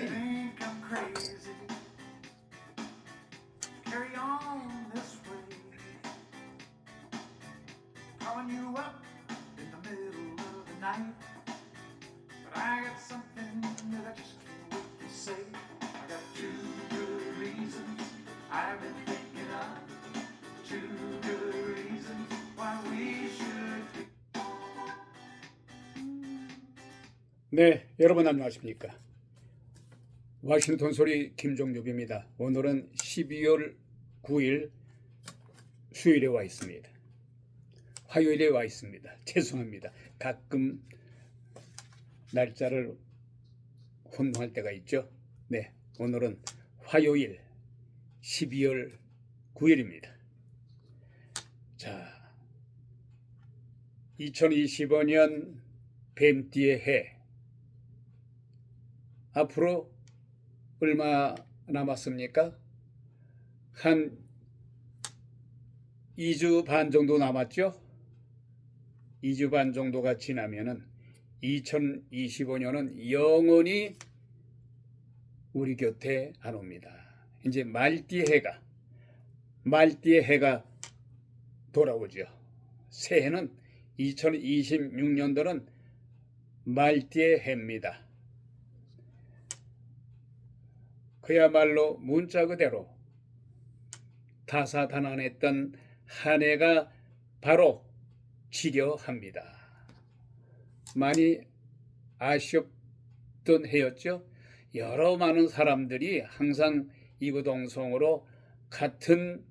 think I'm crazy. Carry on this way. Calling you up in the middle of the night. But I got something that I just can't wait to say. I got two good reasons I've been thinking of. Two good reasons why we should be. 네, 여러분 안녕하십니까? 워싱턴 소리 김종엽입니다. 오늘은 12월 9일 수요일에 와 있습니다. 화요일에 와 있습니다. 죄송합니다. 가끔 날짜를 혼동할 때가 있죠. 네, 오늘은 화요일 12월 9일입니다. 자, 2025년 뱀띠의 해. 앞으로 얼마 남았습니까? 한 2주 반 정도 남았죠? 2주 반 정도가 지나면은 2025년은 영원히 우리 곁에 안 옵니다. 이제 말띠의 해가 돌아오죠. 새해는 2026년도는 말띠의 해입니다. 그야말로 문자 그대로 다사다난했던 한 해가 바로 지려합니다. 많이 아쉬웠던 해였죠. 여러 많은 사람들이 항상 이구동성으로 같은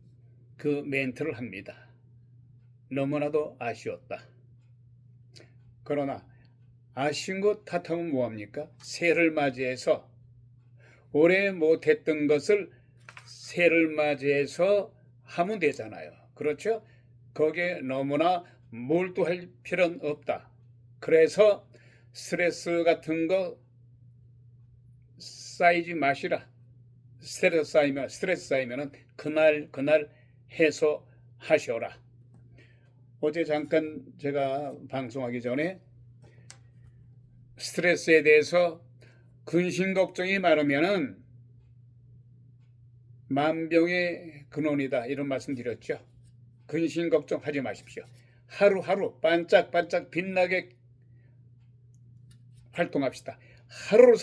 그 멘트를 합니다. 너무나도 아쉬웠다. 그러나 아쉬운 것 탓하면 뭐합니까? 새해를 맞이해서 올해 못했던 것을 새해를 맞이해서 하면 되잖아요. 그렇죠? 거기에 너무나 몰두할 필요는 없다. 그래서 스트레스 같은 거 쌓이지 마시라. 스트레스 쌓이면 그날 해소하셔라. 어제 잠깐 제가 방송하기 전에 스트레스에 대해서 근심 걱정이 많으면은 만병의 근원이다 이런 말씀 드렸죠. 근심 걱정하지 마십시오. 하루하루 반짝반짝 빛나게 활동합시다. 하루를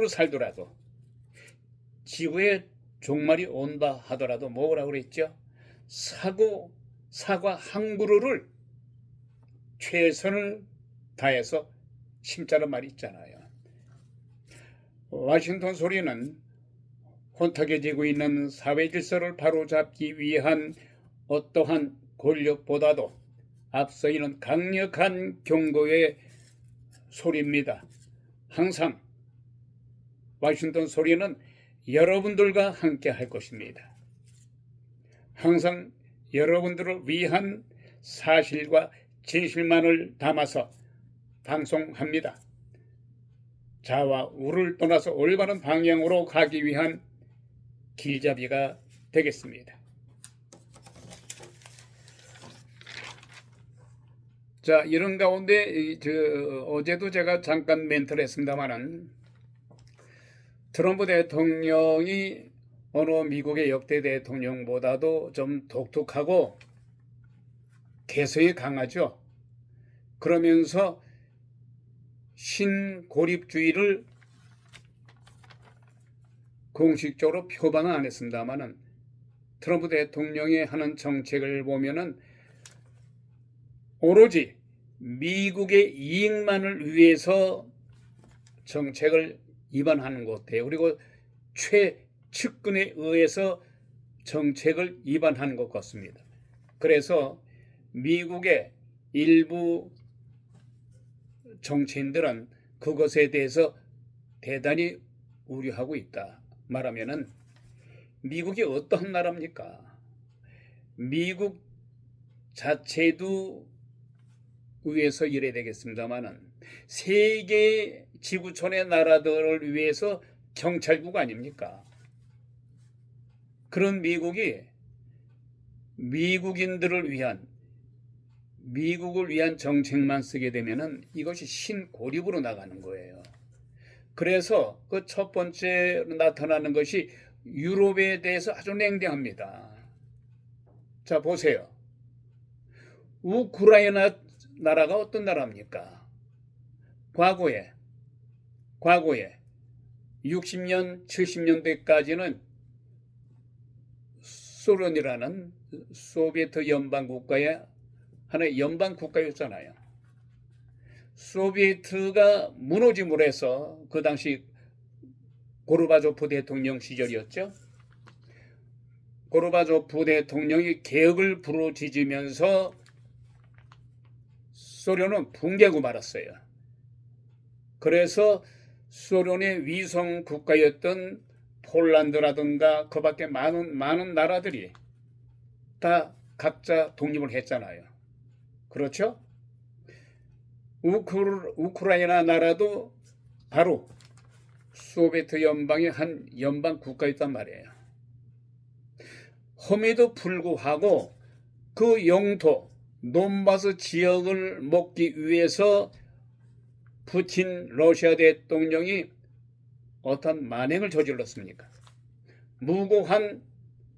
살더라도 지구에 종말이 온다 하더라도 뭐라고 그랬죠? 사과 한 그루를 최선을 다해서 심자는 말이 있잖아요. 워싱턴 소리는 혼탁해지고 있는 사회 질서를 바로잡기 위한 어떠한 권력보다도 앞서 있는 강력한 경고의 소리입니다. 항상 워싱턴 소리는 여러분들과 함께 할 것입니다. 항상 여러분들을 위한 사실과 진실만을 담아서 방송합니다. 자와 우를 떠나서 올바른 방향으로 가기 위한 길잡이가 되겠습니다. 자, 이런 가운데 어제도 제가 잠깐 멘트를 했습니다만은 트럼프 대통령이 어느 미국의 역대 대통령보다도 좀 독특하고 개성이 강하죠. 그러면서 신고립주의를 공식적으로 표방은 안 했습니다만은 트럼프 대통령이 하는 정책을 보면은 오로지 미국의 이익만을 위해서 정책을 입안하는 것 같아요. 그리고 최측근에 의해서 정책을 입안하는 것 같습니다. 그래서 미국의 일부 정치인들은 그것에 대해서 대단히 우려하고 있다. 말하면은 미국이 어떤 나라입니까? 미국 자체도 위해서 이래야 되겠습니다만은 세계 지구촌의 나라들을 위해서 경찰국 아닙니까? 그런 미국이 미국인들을 위한 미국을 위한 정책만 쓰게 되면은 이것이 신고립으로 나가는 거예요. 그래서 그 첫 번째 나타나는 것이 유럽에 대해서 아주 냉정합니다. 자, 보세요. 우크라이나 나라가 어떤 나라입니까? 과거에 60년, 70년대까지는 소련이라는 소비에트 연방 국가의 하나의 연방 국가였잖아요. 소비에트가 무너짐으로 해서 그 당시 고르바초프 대통령 시절이었죠. 고르바초프 대통령이 개혁을 부르짖으면서 소련은 붕괴하고 말았어요. 그래서 소련의 위성 국가였던 폴란드라든가 그 밖에 많은 나라들이 다 각자 독립을 했잖아요. 그렇죠? 우크라이나 나라도 바로 소비에트 연방의 한 연방 국가였단 말이에요. 험에도 불구하고 그 영토 돈바스 지역을 먹기 위해서 푸틴 러시아 대통령이 어떤 만행을 저질렀습니까? 무고한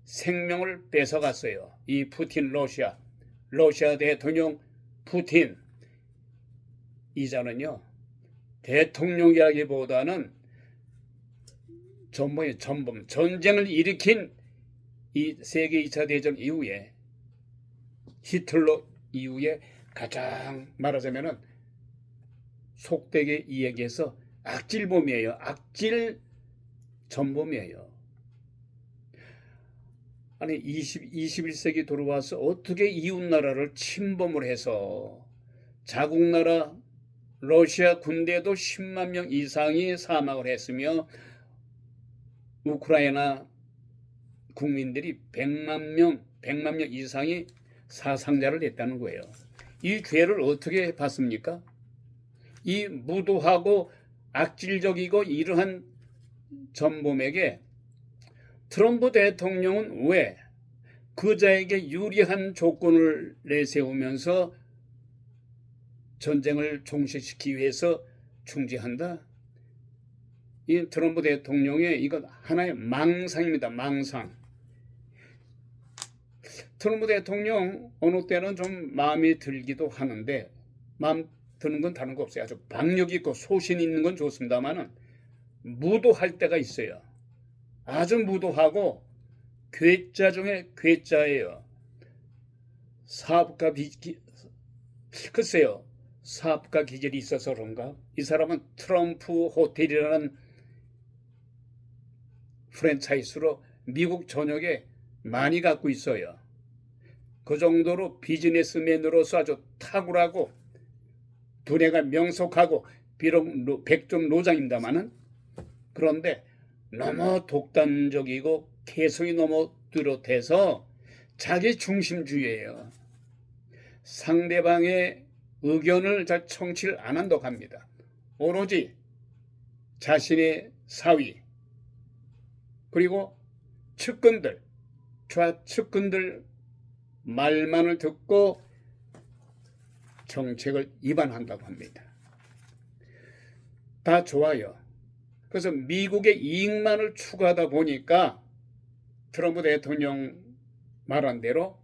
생명을 뺏어갔어요. 이 푸틴 러시아 대통령 푸틴 이자는요, 대통령이라기보다는 전범, 전쟁을 일으킨 이 세계 2차 대전 이후에 히틀러 이후에 가장 말하자면은 속되게 이야기해서 악질범이에요. 악질 전범이에요. 아니 21세기 들어와서 어떻게 이웃나라를 침범을 해서 자국나라 러시아 군대도 10만 명 이상이 사망을 했으며 우크라이나 국민들이 100만 명 이상이 사상자를 냈다는 거예요. 이 죄를 어떻게 받습니까? 이 무도하고 악질적이고 이러한 전범에게 트럼프 대통령은 왜 그자에게 유리한 조건을 내세우면서 전쟁을 종식시키기 위해서 중지한다? 이 트럼프 대통령의 이건 하나의 망상입니다. 망상. 트럼프 대통령 어느 때는 좀 마음이 들기도 하는데 마음 드는 건 다른 거 없어요. 아주 박력 있고 소신 있는 건 좋습니다만은 무도할 때가 있어요. 아주 무도하고 괴짜 중에 괴짜예요. 글쎄요. 사업가 기질이 있어서 그런가? 이 사람은 트럼프 호텔이라는 프랜차이즈로 미국 전역에 많이 갖고 있어요. 그 정도로 비즈니스맨으로서 아주 탁월하고 두뇌가 명석하고 비록 백전 노장입니다만은 그런데 너무 독단적이고 개성이 너무 뚜렷해서 자기 중심주의예요. 상대방의 의견을 잘 청취를 안 한다고 합니다. 오로지 자신의 사위 그리고 좌측근들 말만을 듣고 정책을 위반한다고 합니다. 다 좋아요. 그래서 미국의 이익만을 추구하다 보니까 트럼프 대통령 말한 대로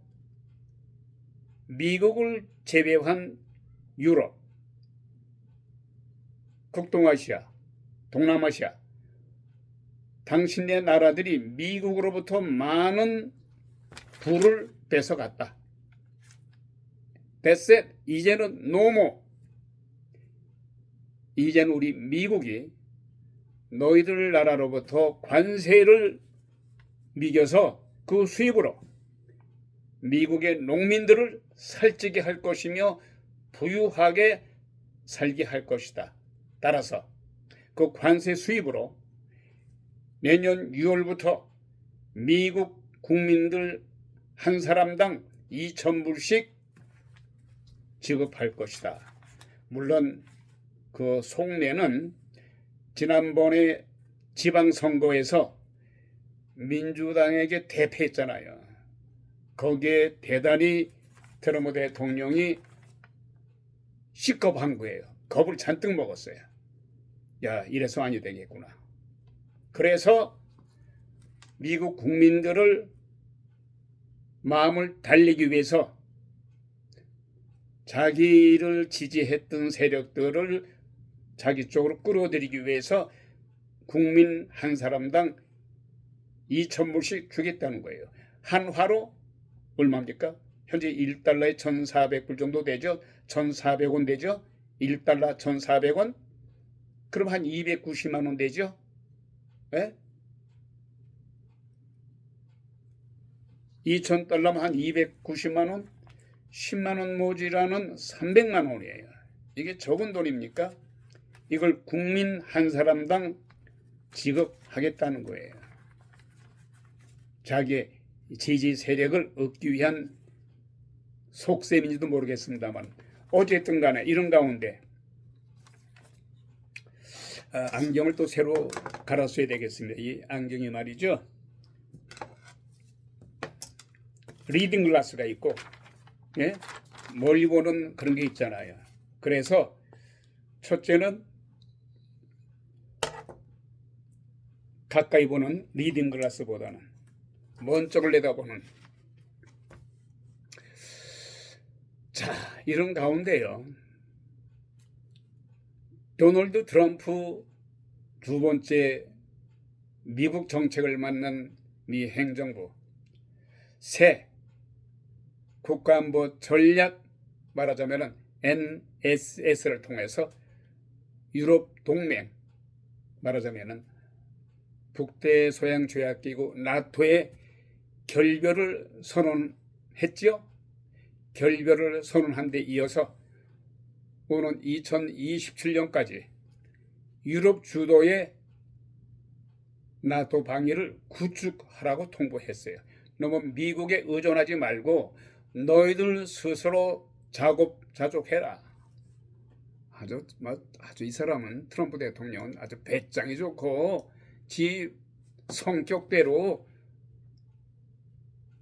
미국을 제외한 유럽, 북동아시아, 동남아시아 당신네 나라들이 미국으로부터 많은 부를 뺏어갔다. That's it. 이제는 노모. 이제는 우리 미국이 너희들 나라로부터 관세를 미겨서 그 수입으로 미국의 농민들을 살찌게 할 것이며 부유하게 살게 할 것이다. 따라서 그 관세 수입으로 내년 6월부터 미국 국민들 한 사람당 2,000불씩 지급할 것이다. 물론 그 속내는 지난번에 지방선거에서 민주당에게 대패했잖아요. 거기에 대단히 트럼프 대통령이 시겁한 거예요. 겁을 잔뜩 먹었어요. 야, 이래서 아니 되겠구나. 그래서 미국 국민들을 마음을 달리기 위해서 자기를 지지했던 세력들을 자기 쪽으로 끌어들이기 위해서 국민 한 사람당 2,000불씩 주겠다는 거예요. 한화로 얼마입니까? 현재 1달러에 1,400불 정도 되죠. 1,400원 되죠. 1달러 1,400원? 그럼 한 290만 원 되죠. 예? 2,000달러면 한 290만 원? 10만 원 모자라는 300만 원이에요. 이게 적은 돈입니까? 이걸 국민 한 사람당 지급하겠다는 거예요. 자기의 지지 세력을 얻기 위한 속셈인지도 모르겠습니다만 어쨌든 간에 이런 가운데 안경을 또 새로 갈았어야 되겠습니다. 이 안경이 말이죠. 리딩 글라스가 있고 예? 멀리 보는 그런 게 있잖아요. 그래서 첫째는 가까이 보는 리딩 글라스보다는 먼 쪽을 내다보는 자 이런 가운데요. 도널드 트럼프 두 번째 미국 정책을 맡는 미 행정부 새 국가안보 전략 말하자면 NSS를 통해서 유럽 동맹 말하자면 북대서양조약기구 나토의 결별을 선언했죠. 결별을 선언한 데 이어서 오는 2027년까지 유럽 주도의 나토 방위를 구축하라고 통보했어요. 너무 미국에 의존하지 말고 너희들 스스로 자급자족해라. 아주 이 사람은 트럼프 대통령은 아주 배짱이 좋고 지 성격대로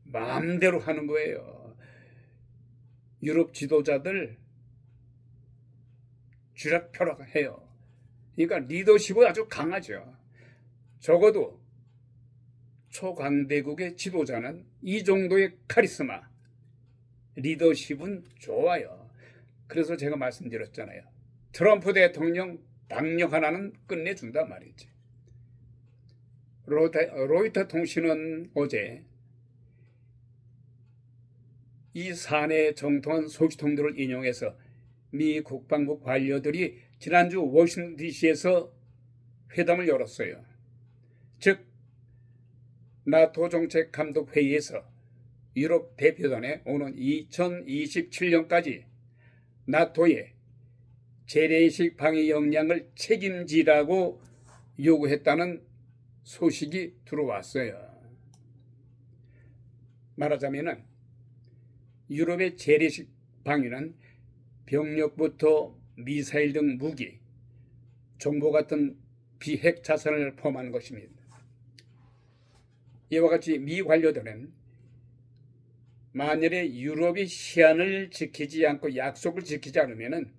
마음대로 하는 거예요. 유럽 지도자들 쥐락펴락해요. 그러니까 리더십이 아주 강하죠. 적어도 초강대국의 지도자는 이 정도의 카리스마, 리더십은 좋아요. 그래서 제가 말씀드렸잖아요. 트럼프 대통령 당력 하나는 끝내준단 말이지. 로이터 통신은 어제 이 사내 정통한 소식통들을 인용해서 미 국방부 관료들이 지난주 워싱턴 DC에서 회담을 열었어요. 즉 나토 정책 감독 회의에서 유럽 대표단에 오는 2027년까지 나토의 재래식 방위 역량을 책임지라고 요구했다는 소식이 들어왔어요. 말하자면은 유럽의 재래식 방위는 병력부터 미사일 등 무기, 정보 같은 비핵 자산을 포함하는 것입니다. 이와 같이 미 관료들은 만일에 유럽이 시한을 지키지 않고 약속을 지키지 않으면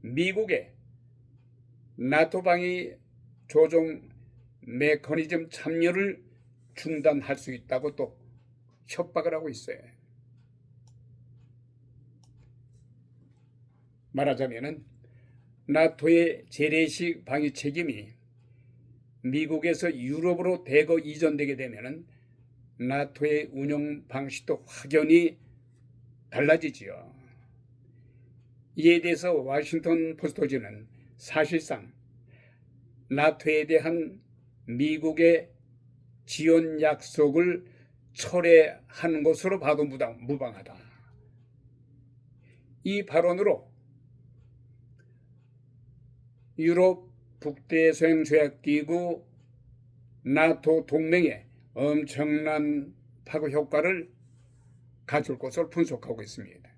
미국의 나토 방위 조정 메커니즘 참여를 중단할 수 있다고 또 협박을 하고 있어요. 말하자면 나토의 재래식 방위 책임이 미국에서 유럽으로 대거 이전되게 되면 나토의 운영 방식도 확연히 달라지지요. 이에 대해서 워싱턴 포스트지는 사실상 나토에 대한 미국의 지원 약속을 철회한 것으로 봐도 무방하다. 이 발언으로 유럽 북대서양조약기구 나토 동맹에 엄청난 파급 효과를 가져올 것을 분석하고 있습니다.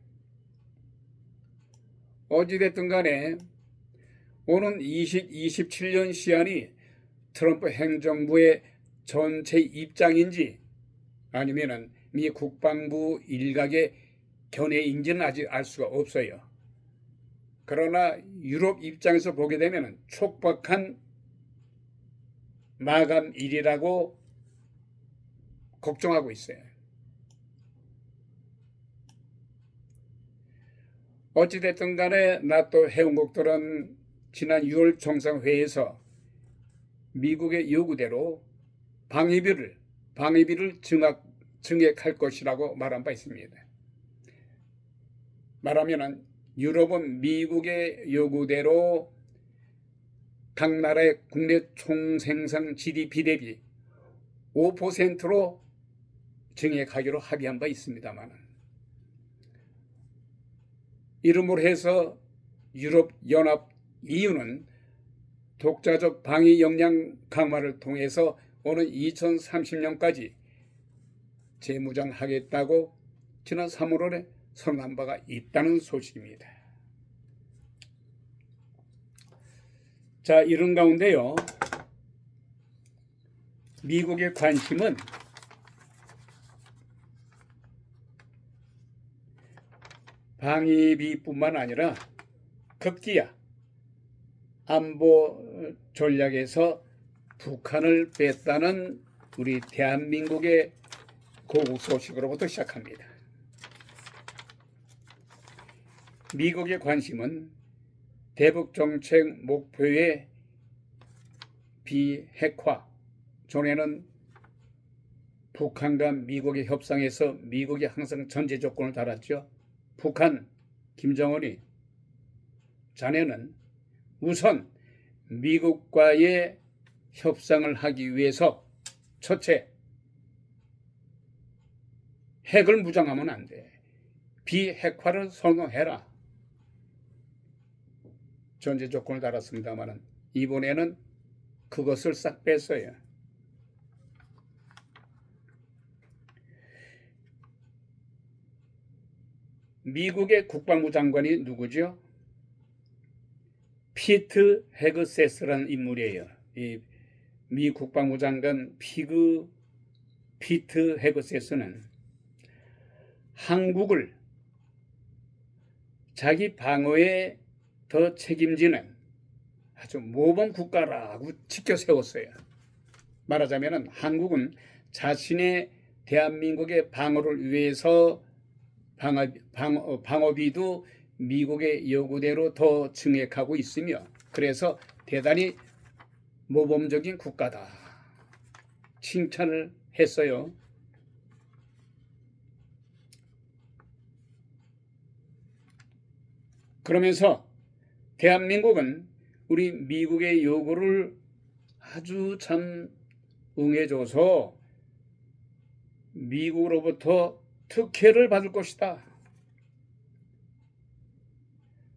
어찌됐든 간에 오는 2027년 시한이 트럼프 행정부의 전체 입장인지 아니면은 미 국방부 일각의 견해인지는 아직 알 수가 없어요. 그러나 유럽 입장에서 보게 되면 촉박한 마감일이라고 걱정하고 있어요. 어찌됐든 간에 나토 회원국들은 지난 6월 정상회의에서 미국의 요구대로 방위비를 증액할 것이라고 말한 바 있습니다. 말하면 유럽은 미국의 요구대로 각 나라의 국내 총생산 GDP 대비 5%로 증액하기로 합의한 바 있습니다만, 이름으로 해서 유럽연합 EU는 독자적 방위 역량 강화를 통해서 오는 2030년까지 재무장하겠다고 지난 3월에 선언한 바가 있다는 소식입니다. 자, 이런 가운데요, 미국의 관심은 방위비뿐만 아니라 급기야 안보 전략에서 북한을 뺐다는 우리 대한민국의 고국 소식으로부터 시작합니다. 미국의 관심은 대북 정책 목표의 비핵화, 전에는 북한과 미국의 협상에서 미국이 항상 전제 조건을 달았죠. 북한 김정은이 자네는 우선 미국과의 협상을 하기 위해서 첫째, 핵을 무장하면 안 돼. 비핵화를 선언해라. 전제 조건을 달았습니다만 이번에는 그것을 싹 뺐어요. 미국의 국방부 장관이 누구죠? 피트 헤그세스라는 인물이에요. 이 미 국방부 장관 피트 헤그세스는 한국을 자기 방어에 더 책임지는 아주 모범 국가라고 지켜 세웠어요. 말하자면 한국은 자신의 대한민국의 방어를 위해서 방어비도 미국의 요구대로 더 증액하고 있으며, 그래서 대단히 모범적인 국가다 칭찬을 했어요. 그러면서 대한민국은 우리 미국의 요구를 아주 참 응해줘서 미국으로부터 특혜를 받을 것이다.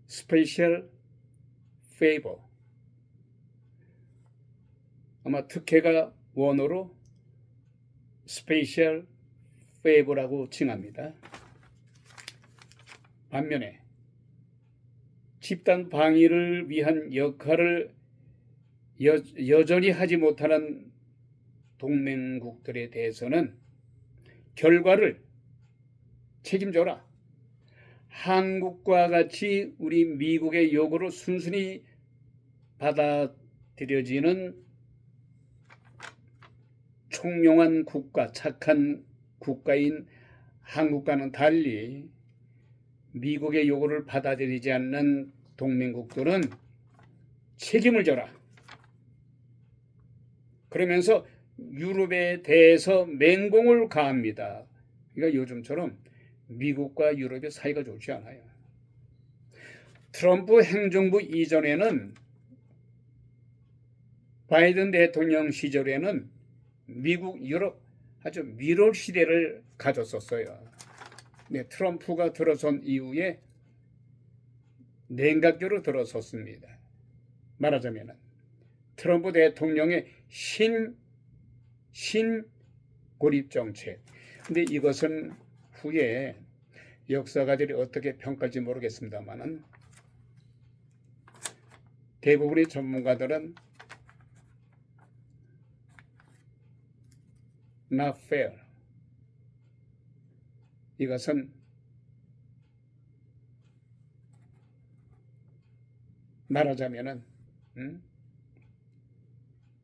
스페셜 페이버. 아마 특혜가 원어로 스페셜 페이버라고 칭합니다. 반면에 집단 방위를 위한 역할을 여전히 하지 못하는 동맹국들에 대해서는 결과를 책임져라. 한국과 같이 우리 미국의 요구를 순순히 받아들여지는 총명한 국가, 착한 국가인 한국과는 달리 미국의 요구를 받아들이지 않는 동맹국들은 책임을 져라. 그러면서 유럽에 대해서 맹공을 가합니다. 그러니까 요즘처럼 미국과 유럽의 사이가 좋지 않아요. 트럼프 행정부 이전에는, 바이든 대통령 시절에는 미국, 유럽 아주 밀월 시대를 가졌었어요. 네, 트럼프가 들어선 이후에 냉각교로 들어섰습니다. 말하자면 트럼프 대통령의 신고립 정책. 근데 이것은 후에 역사가들이 어떻게 평가할지 모르겠습니다만은 대부분의 전문가들은 not fair. 이것은 말하자면은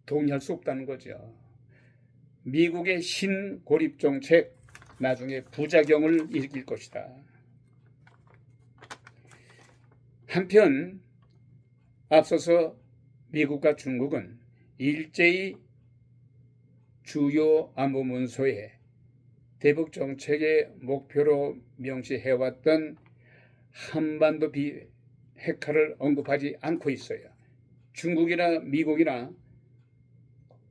동의할 수 없다는 거죠. 미국의 신고립 정책 나중에 부작용을 일으킬 것이다. 한편 앞서서 미국과 중국은 일제히 주요 안보 문서에 대북 정책의 목표로 명시해왔던 한반도 비핵화를 언급하지 않고 있어요. 중국이나 미국이나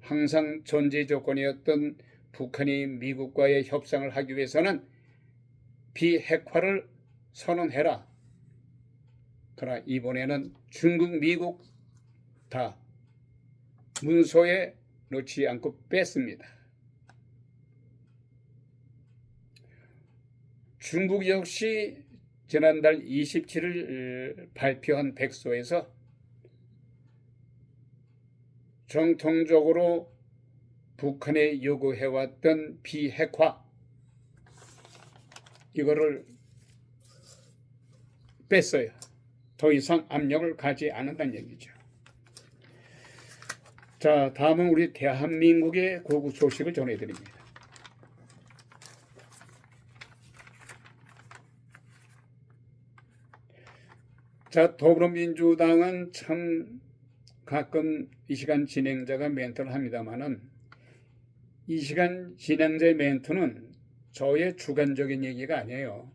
항상 전제 조건이었던 북한이 미국과의 협상을 하기 위해서는 비핵화를 선언해라. 그러나 이번에는 중국, 미국 다 문서에 넣지 않고 뺐습니다. 중국 역시 지난달 27일 발표한 백서에서 정통적으로 북한에 요구해왔던 비핵화 이거를 뺐어요. 더 이상 압력을 가지 않는다는 얘기죠. 자, 다음은 우리 대한민국의 고국 소식을 전해드립니다. 자, 더불어민주당은 참 가끔 이 시간 진행자가 멘트를 합니다만은 이 시간 진행자의 멘트는 저의 주관적인 얘기가 아니에요.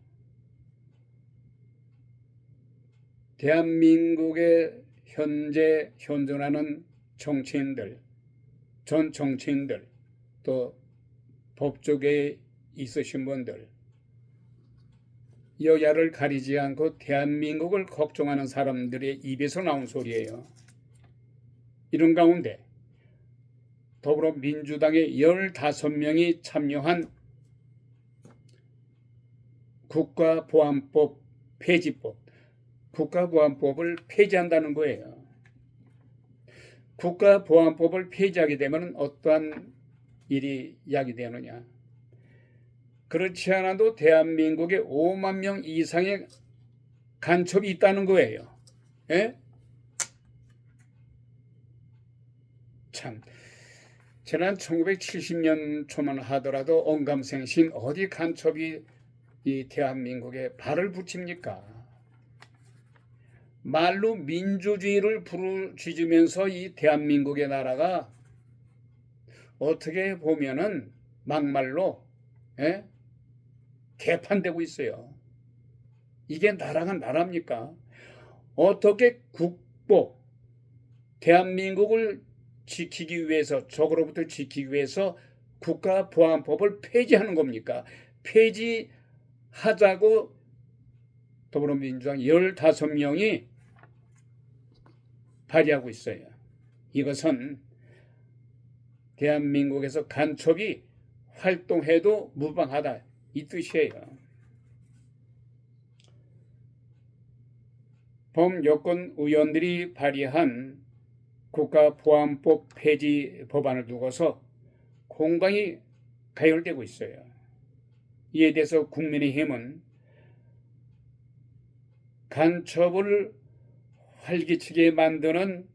대한민국의 현재 현존하는 정치인들, 전 정치인들, 또 법조계에 있으신 분들, 여야를 가리지 않고 대한민국을 걱정하는 사람들의 입에서 나온 소리예요. 이런 가운데 더불어민주당의 15명이 참여한 국가보안법 폐지법, 국가보안법을 폐지한다는 거예요. 국가보안법을 폐지하게 되면 어떠한 일이 야기되느냐. 그렇지 않아도 대한민국에 5만 명 이상의 간첩이 있다는 거예요. 예? 참, 지난 1970년 초만 하더라도 언감생심 어디 간첩이 이 대한민국에 발을 붙입니까? 말로 민주주의를 부르짖으면서 이 대한민국의 나라가 어떻게 보면은 막말로 개판되고 있어요. 이게 나라가 나라입니까? 어떻게 국보 대한민국을 지키기 위해서 적으로부터 지키기 위해서 국가보안법을 폐지하는 겁니까? 폐지하자고 더불어민주당 15명이 발의하고 있어요. 이것은 대한민국에서 간첩이 활동해도 무방하다 이 뜻이에요. 범여권 의원들이 발의한 국가보안법 폐지 법안을 두고서 공방이 가열되고 있어요. 이에 대해서 국민의힘은 간첩을 활기치게 만드는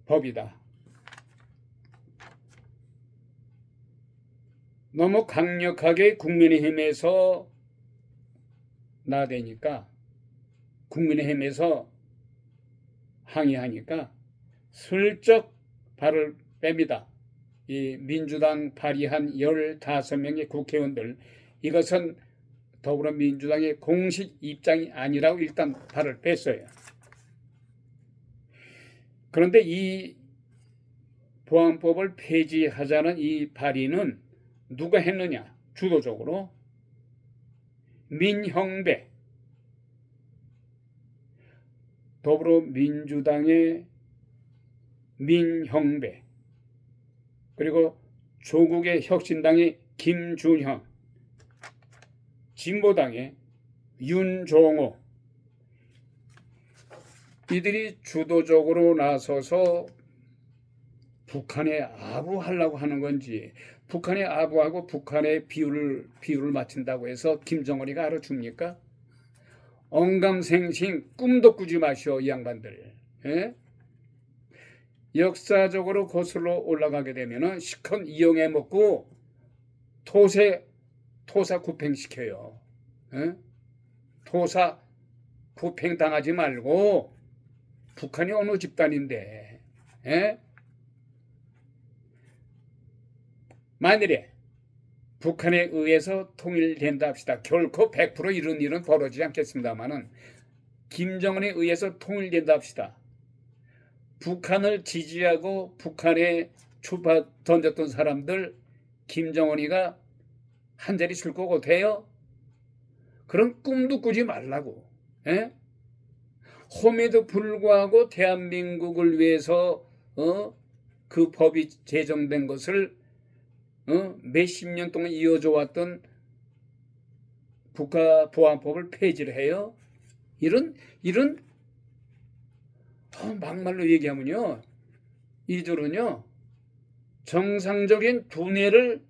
법이다. 너무 강력하게 국민의힘에서 나대니까 국민의힘에서 항의하니까 슬쩍 발을 뺍니다. 이 민주당 발의한 15명의 국회의원들 이것은 더불어민주당의 공식 입장이 아니라고 일단 발을 뺐어요. 그런데 이 보안법을 폐지하자는 이 발의는 누가 했느냐? 주도적으로 민형배 더불어민주당의 민형배 그리고 조국의 혁신당의 김준형 진보당의 윤종호 이들이 주도적으로 나서서 북한에 아부하려고 하는 건지 북한에 아부하고 북한의 비율을 맞춘다고 해서 김정은이가 알아줍니까? 언감생심 꿈도 꾸지 마시오 이 양반들. 예? 역사적으로 거슬러 올라가게 되면은 시컨 이용해 먹고 토사 구팽시켜요. 예? 토사 구팽 당하지 말고 북한이 어느 집단인데 예? 만일에 북한에 의해서 통일된다 합시다. 결코 100% 이런 일은 벌어지지 않겠습니다만은 김정은에 의해서 통일된다 합시다. 북한을 지지하고 북한에 추파 던졌던 사람들 김정은이가 한 자리 줄 것 같아요? 그런 꿈도 꾸지 말라고. 예? 험에도 불구하고 대한민국을 위해서 그 법이 제정된 것을 몇십 년 동안 이어져 왔던 국가보안법을 폐지를 해요. 이런 막말로 얘기하면요, 이들은요 정상적인 두뇌를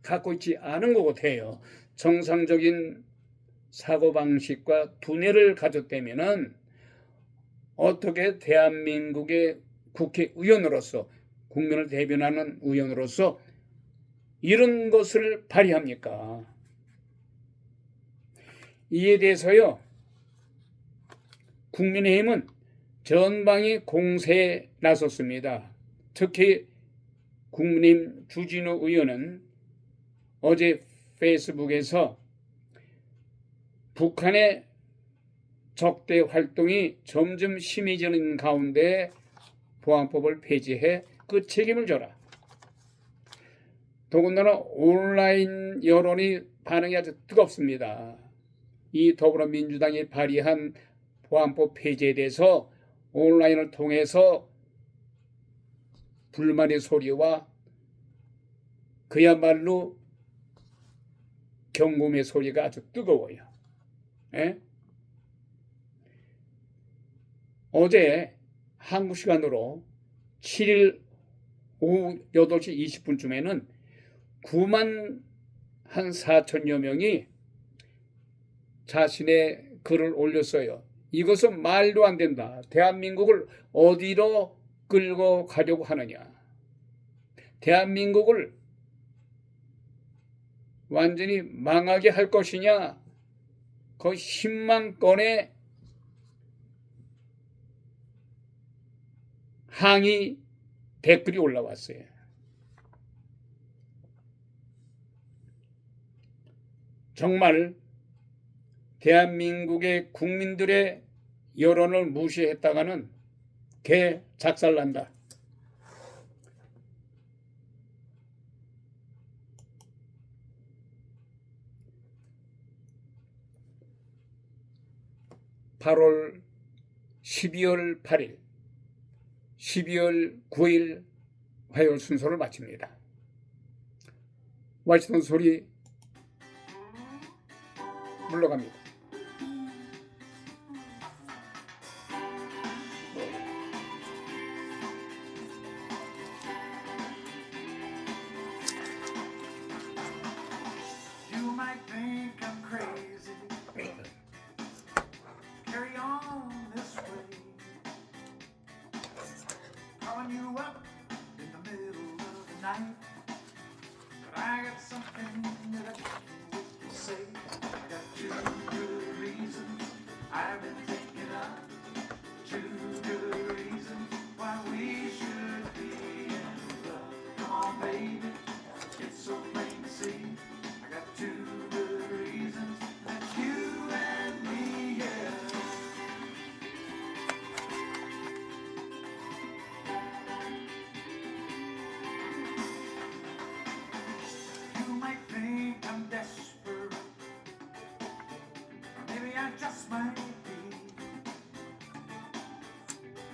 갖고 있지 않은 것 같아요. 정상적인 사고방식과 두뇌를 가졌다면은 어떻게 대한민국의 국회의원으로서 국민을 대변하는 의원으로서 이런 것을 발휘합니까? 이에 대해서요 국민의힘은 전방위 공세에 나섰습니다. 특히 국민의힘 주진우 의원은 어제 페이스북에서 북한의 적대 활동이 점점 심해지는 가운데 보안법을 폐지해 그 책임을 져라. 더군다나 온라인 여론이 반응이 아주 뜨겁습니다. 이 더불어민주당이 발의한 보안법 폐지에 대해서 온라인을 통해서 불만의 소리와 그야말로 경고의 소리가 아주 뜨거워요. 예? 어제 한국 시간으로 7일 오후 8시 20분쯤에는 9만 한 4천여 명이 자신의 글을 올렸어요. 이것은 말도 안 된다. 대한민국을 어디로 끌고 가려고 하느냐. 대한민국을 완전히 망하게 할 것이냐. 거의 10만 건의 항의 댓글이 올라왔어요. 정말 대한민국의 국민들의 여론을 무시했다가는 개 작살난다. (8월) 12월 8일 12월 9일 화요일 순서를 마칩니다. 와시던 소리 물러갑니다. You might think I'm crazy. Carry on this way. Calling you up in the middle of the night. But I got something that I can't wait to say. I got two good reasons I've been thinking of. Two good reasons why we should be in love. Come on, baby, it's so plain to see. I got two good reasons that you and me, yeah. You might think I'm desperate, or maybe I just might be.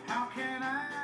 How can I